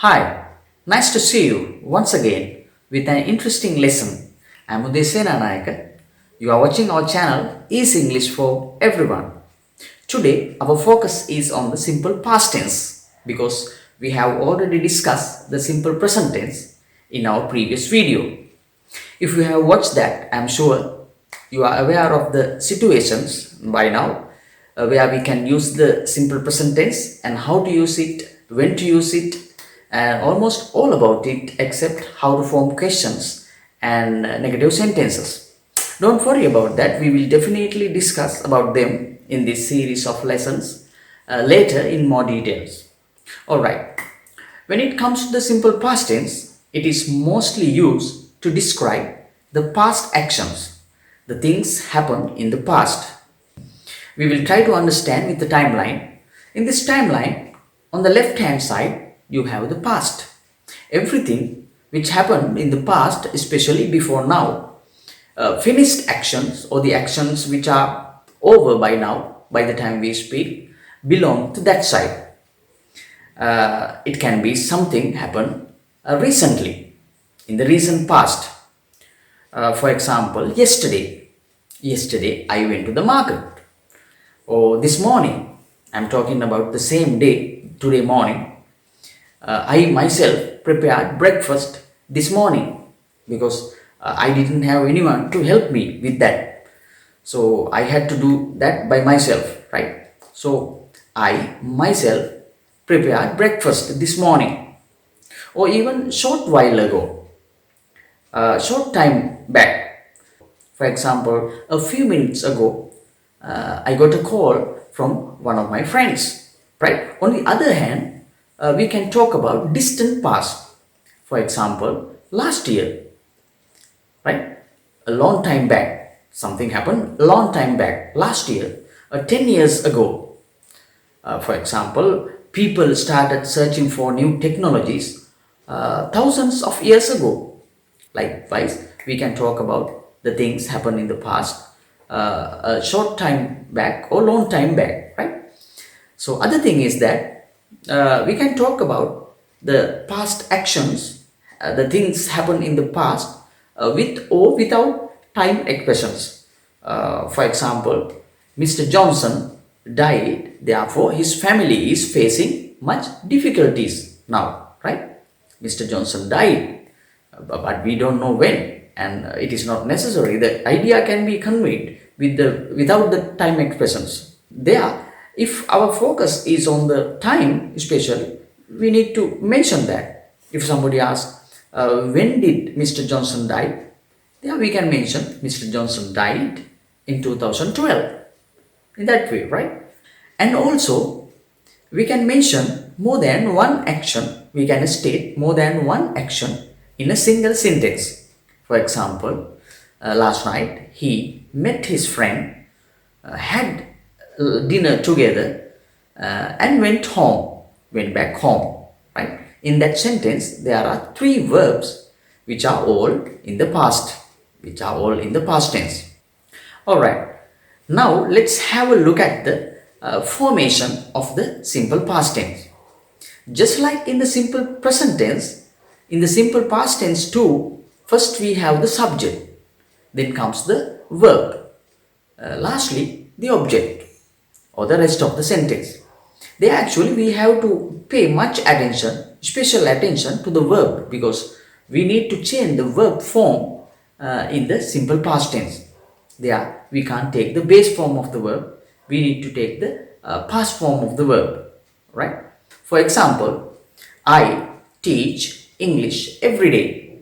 Hi, nice to see you once again with an interesting lesson. I'm Udesena Nayaka. You are watching our channel Is English for Everyone. Today, our focus is on the simple past tense because we have already discussed the simple present tense in our previous video. If you have watched that, I'm sure you are aware of the situations by now where we can use the simple present tense and how to use it, when to use it, and almost all about it except how to form questions and negative sentences. Don't worry about that, we will definitely discuss about them in this series of lessons later in more details. Alright, when it comes to the simple past tense, it is mostly used to describe the past actions, the things happened in the past. We will try to understand with the timeline. In this timeline, on the left hand side, you have the past. Everything which happened in the past, especially before now, finished actions or the actions which are over by now, by the time we speak, belong to that side. It can be something happened recently, in the recent past. For example, yesterday I went to the market. Or this morning, I'm talking about the same day, today morning. I myself prepared breakfast this morning because I didn't have anyone to help me with that. So I had to do that by myself, right? So I myself prepared breakfast this morning or even short while ago, short time back. For example, a few minutes ago, I got a call from one of my friends, right? On the other hand, we can talk about distant past. For example, last year, right? A long time back, something happened a long time back, last year, 10 years ago. For example, people started searching for new technologies thousands of years ago. Likewise, we can talk about the things happened in the past a short time back or long time back, right? So other thing is that we can talk about the past actions, the things happen in the past with or without time expressions. For example, Mr. Johnson died, therefore his family is facing much difficulties now, right? Mr. Johnson died, but we don't know when, and it is not necessary. The idea can be conveyed without the time expressions. There, if our focus is on the time, especially, we need to mention that. If somebody asks, when did Mr. Johnson die? There we can mention Mr. Johnson died in 2012. In that way, right? And also, we can mention more than one action. We can state more than one action in a single sentence. For example, last night he met his friend, had dinner together, and went back home. Right? In that sentence, there are three verbs which are all in the past, tense. All right. Now let's have a look at the formation of the simple past tense. Just like in the simple present tense, in the simple past tense too, first we have the subject, then comes the verb, lastly the object or the rest of the sentence. There actually we have to pay much attention, special attention to the verb because we need to change the verb form in the simple past tense. There we can't take the base form of the verb, we need to take the past form of the verb, right? For example, I teach English every day.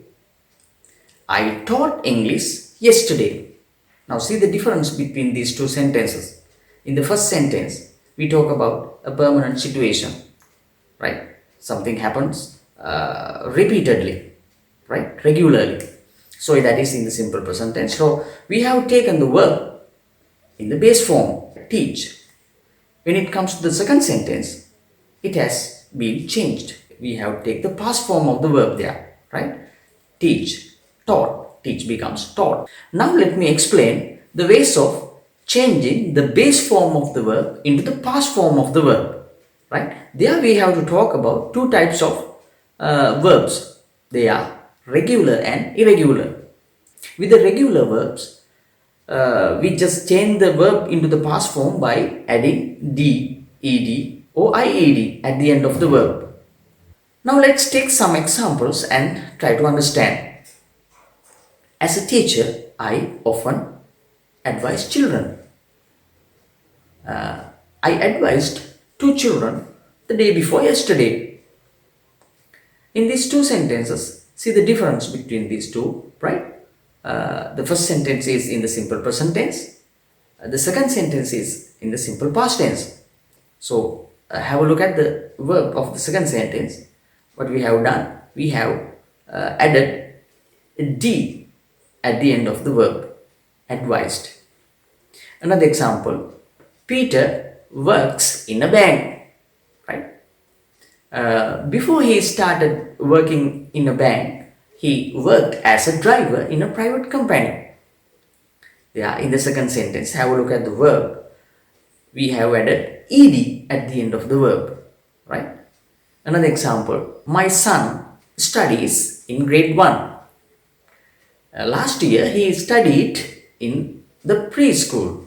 I taught English yesterday. Now see the difference between these two sentences. In the first sentence, we talk about a permanent situation, right? Something happens repeatedly, right? Regularly. So that is in the simple present tense. So we have taken the verb in the base form, teach. When it comes to the second sentence, it has been changed. We have to take the past form of the verb there, right? Teach, taught. Teach becomes taught. Now let me explain the ways of changing the base form of the verb into the past form of the verb, right? There we have to talk about two types of verbs. They are regular and irregular. With the regular verbs, we just change the verb into the past form by adding d, ed or ied at the end of the verb. Now let's take some examples and try to understand. As a teacher, I often advise children. I advised two children the day before yesterday. In these two sentences, see the difference between these two, right? The first sentence is in the simple present tense. The second sentence is in the simple past tense. So, have a look at the verb of the second sentence. What we have done, we have added d at the end of the verb, advised. Another example, Peter works in a bank, right? Before he started working in a bank, he worked as a driver in a private company. Yeah, in the second sentence, have a look at the verb. We have added ed at the end of the verb, right? Another example, my son studies in grade 1. Last year, he studied in the preschool.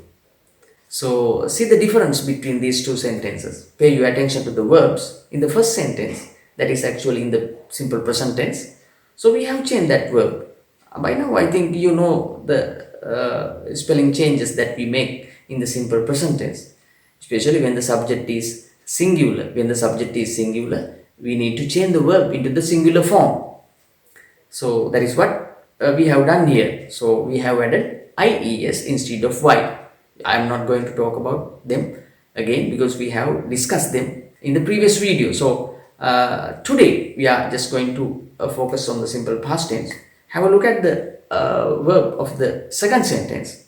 So, see the difference between these two sentences. Pay your attention to the verbs. In the first sentence, that is actually in the simple present tense. So, we have changed that verb. By now, I think you know the spelling changes that we make in the simple present tense. Especially when the subject is singular. When the subject is singular, we need to change the verb into the singular form. So, that is what we have done here. So, we have added IES instead of Y. I am not going to talk about them again because we have discussed them in the previous video. So, today we are just going to focus on the simple past tense. Have a look at the verb of the second sentence.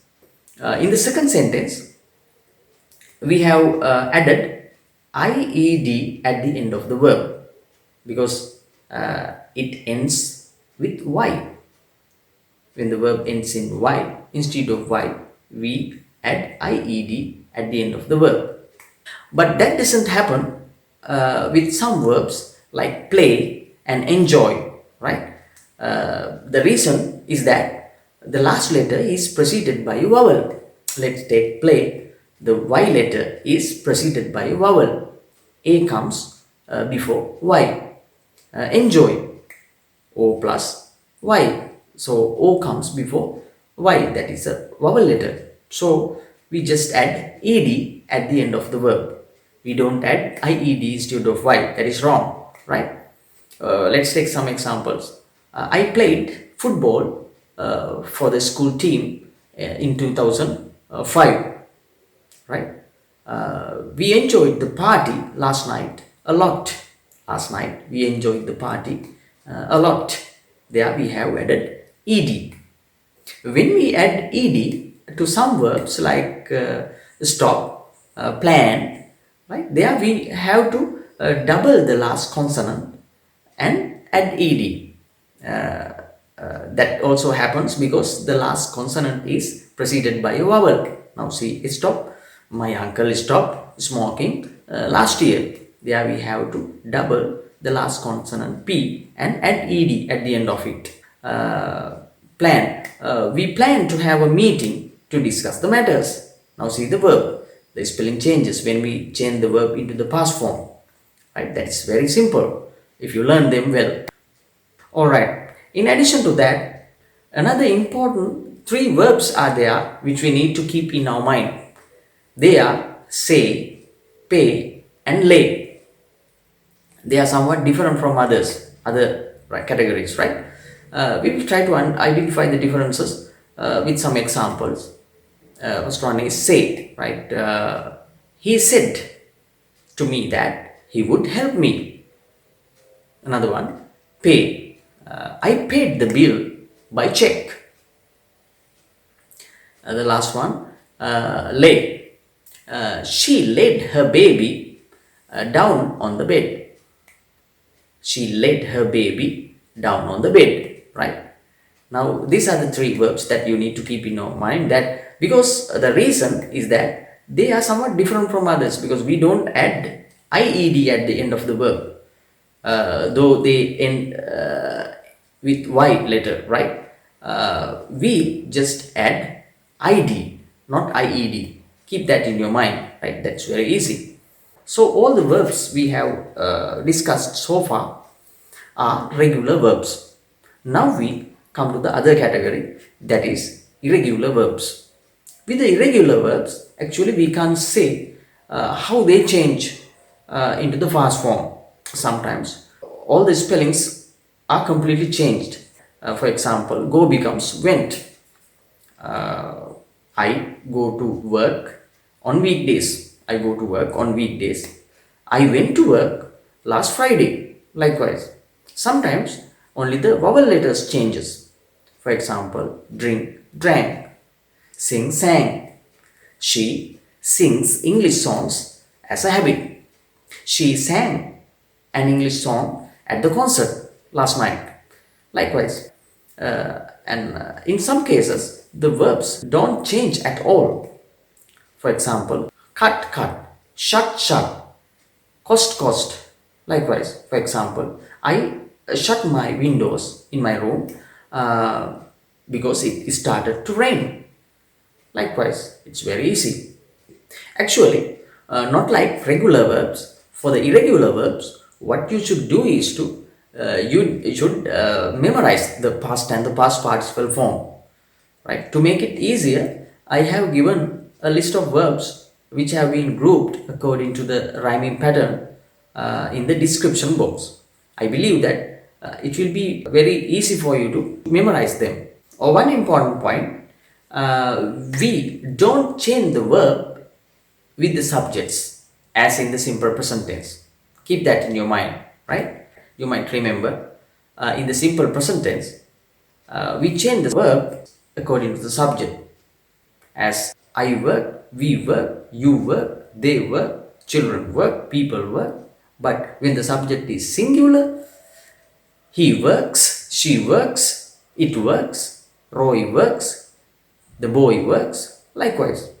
In the second sentence, we have added IED at the end of the verb because it ends with Y. When the verb ends in Y, instead of Y, we add IED at the end of the verb. But that doesn't happen with some verbs like play and enjoy, right? The reason is that the last letter is preceded by a vowel. Let's take play. The Y letter is preceded by a vowel. A comes before Y. Enjoy, O plus Y. So, O comes before Y, that is a vowel letter. So, we just add ed at the end of the verb. We don't add IED instead of Y. That is wrong, right? Let's take some examples. I played football for the school team in 2005, right? We enjoyed the party last night a lot. Last night we enjoyed the party a lot. There we have added ed. When we add ed to some verbs like stop, plan, right? There we have to double the last consonant and add ed. That also happens because the last consonant is preceded by a vowel. Now see, stop. My uncle stopped smoking last year. There we have to double the last consonant P and add ed at the end of it. Plan. We plan to have a meeting to discuss the matters. Now see the verb. The spelling changes when we change the verb into the past form. Right? That's very simple if you learn them well. Alright. In addition to that, another important three verbs are there which we need to keep in our mind. They are say, pay and lay. They are somewhat different from other categories, right? We will try to identify the differences with some examples. First one is said, right? He said to me that he would help me. Another one, pay. I paid the bill by check. The last one, lay. She laid her baby down on the bed. She laid her baby down on the bed, right? Now, these are the three verbs that you need to keep in your mind, that because the reason is that they are somewhat different from others because we don't add IED at the end of the verb. though they end with Y letter, right? We just add ID, not IED. Keep that in your mind, right? That's very easy. So all the verbs we have discussed so far are regular verbs. Now we come to the other category, that is irregular verbs. With the irregular verbs, actually we can't say how they change into the fast form. Sometimes all the spellings are completely changed. For example, go becomes went. I go to work on weekdays. I go to work on weekdays. I went to work last Friday. Likewise, sometimes only the vowel letters changes. For example, drink, drank, sing, sang. She sings English songs as a habit. She sang an English song at the concert last night. Likewise, and in some cases, the verbs don't change at all. For example, cut, cut, shut, shut, cost, cost. Likewise, for example, I shut my windows in my room because it started to rain. Likewise, it's very easy. Actually, not like regular verbs. For the irregular verbs, what you should do is to you should memorize the past and the past participle form. Right? To make it easier, I have given a list of verbs which have been grouped according to the rhyming pattern in the description box. I believe that it will be very easy for you to memorize them. Or one important point, we don't change the verb with the subjects as in the simple present tense. Keep that in your mind, right? You might remember in the simple present tense, we change the verb according to the subject, as I work, we work, you work, they work, children work, people work. But when the subject is singular, he works, she works, it works, Roy works, the boy works, likewise.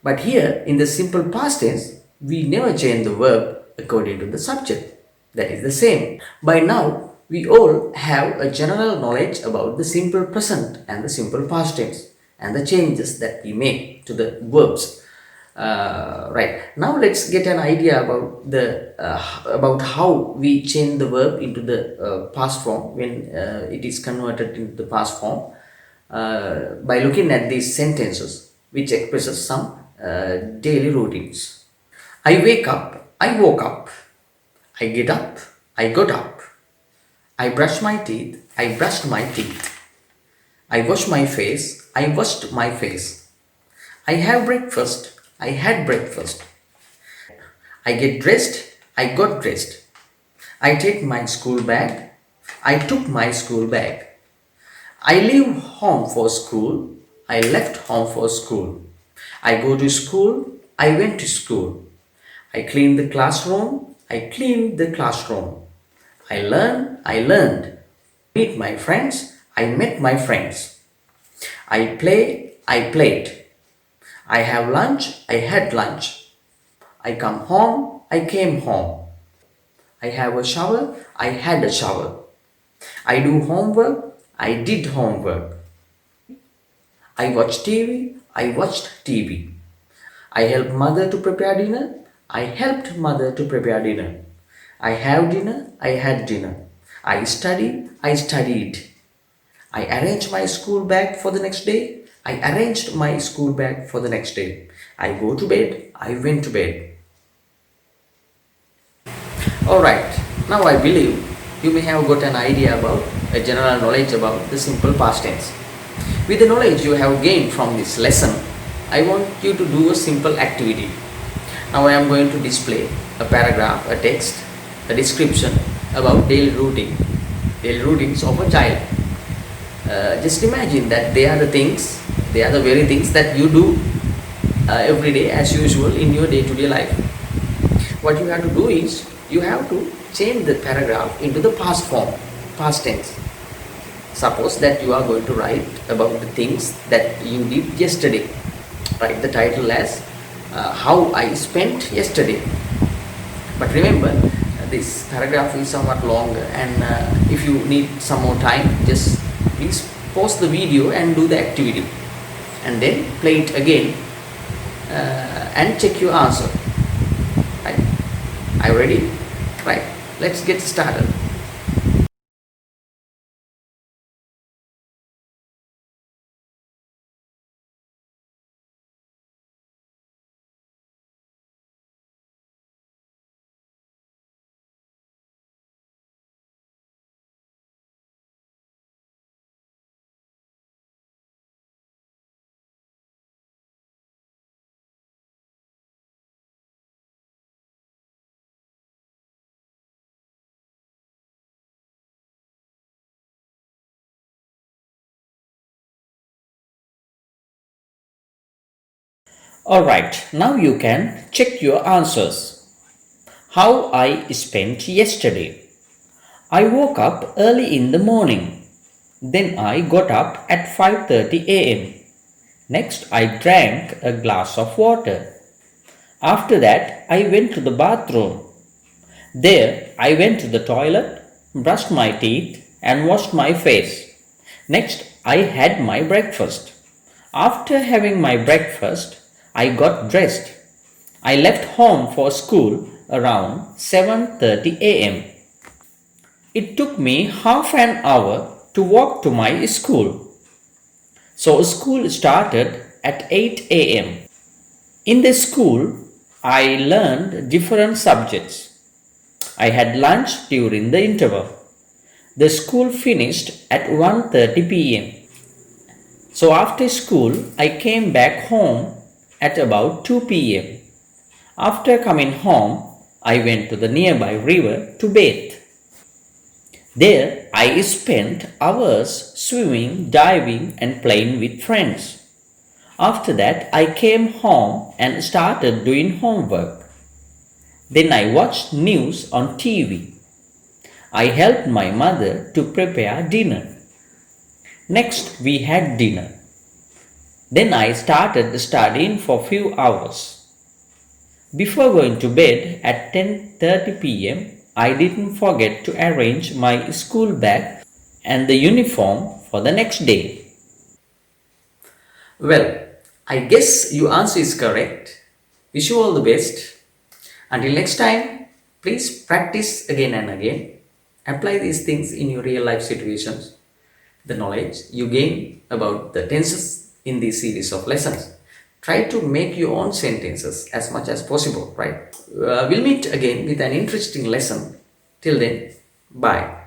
But here in the simple past tense, we never change the verb according to the subject. That is the same. By now, we all have a general knowledge about the simple present and the simple past tense and the changes that we make to the verbs. Right now, let's get an idea about the about how we change the verb into the past form when it is converted into the past form by looking at these sentences which expresses some daily routines. I wake up, I woke up. I get up, I got up. I brush my teeth, I brushed my teeth. I wash my face, I washed my face. I have breakfast, I had breakfast. I get dressed, I got dressed. I take my school bag, I took my school bag. I leave home for school, I left home for school. I go to school, I went to school. I clean the classroom, I cleaned the classroom. I learn, I learned. Meet my friends, I met my friends. I play, I played. I have lunch, I had lunch. I come home, I came home. I have a shower, I had a shower. I do homework, I did homework. I watch TV, I watched TV. I help mother to prepare dinner, I helped mother to prepare dinner. I have dinner, I had dinner. I study, I studied. I arrange my school bag for the next day, I arranged my school bag for the next day. I go to bed, I went to bed. Alright, now I believe you may have got an idea about a general knowledge about the simple past tense. With the knowledge you have gained from this lesson, I want you to do a simple activity. Now I am going to display a paragraph, a text, a description about daily routines of a child. Just imagine that they are the very things that you do every day as usual in your day-to-day life. What you have to do is, you have to change the paragraph into the past form, past tense. Suppose that you are going to write about the things that you did yesterday. Write the title as how I spent yesterday. But remember, this paragraph is somewhat long, and if you need some more time, just please pause the video and do the activity, and then play it again and check your answer. Right? Are you ready? Right. Let's get started. Alright, now you can check your answers. How I spent yesterday. I woke up early in the morning. Then I got up at 5:30 a.m. Next, I drank a glass of water. After that, I went to the bathroom. There, I went to the toilet, brushed my teeth, and washed my face. Next, I had my breakfast. After having my breakfast, I got dressed. I left home for school around 7:30 a.m. It took me half an hour to walk to my school. So school started at 8 a.m. In the school, I learned different subjects. I had lunch during the interval. The school finished at 1:30 p.m. So after school, I came back home at about 2 p.m. After coming home, I went to the nearby river to bathe. There, I spent hours swimming, diving, and playing with friends. After that, I came home and started doing homework. Then I watched news on TV. I helped my mother to prepare dinner. Next, we had dinner. Then I started studying for a few hours. Before going to bed at 10:30 p.m., I didn't forget to arrange my school bag and the uniform for the next day. Well, I guess your answer is correct. Wish you all the best. Until next time, please practice again and again. Apply these things in your real life situations. The knowledge you gain about the tenses in this series of lessons. Try to make your own sentences as much as possible, right? We'll meet again with an interesting lesson. Till then, bye.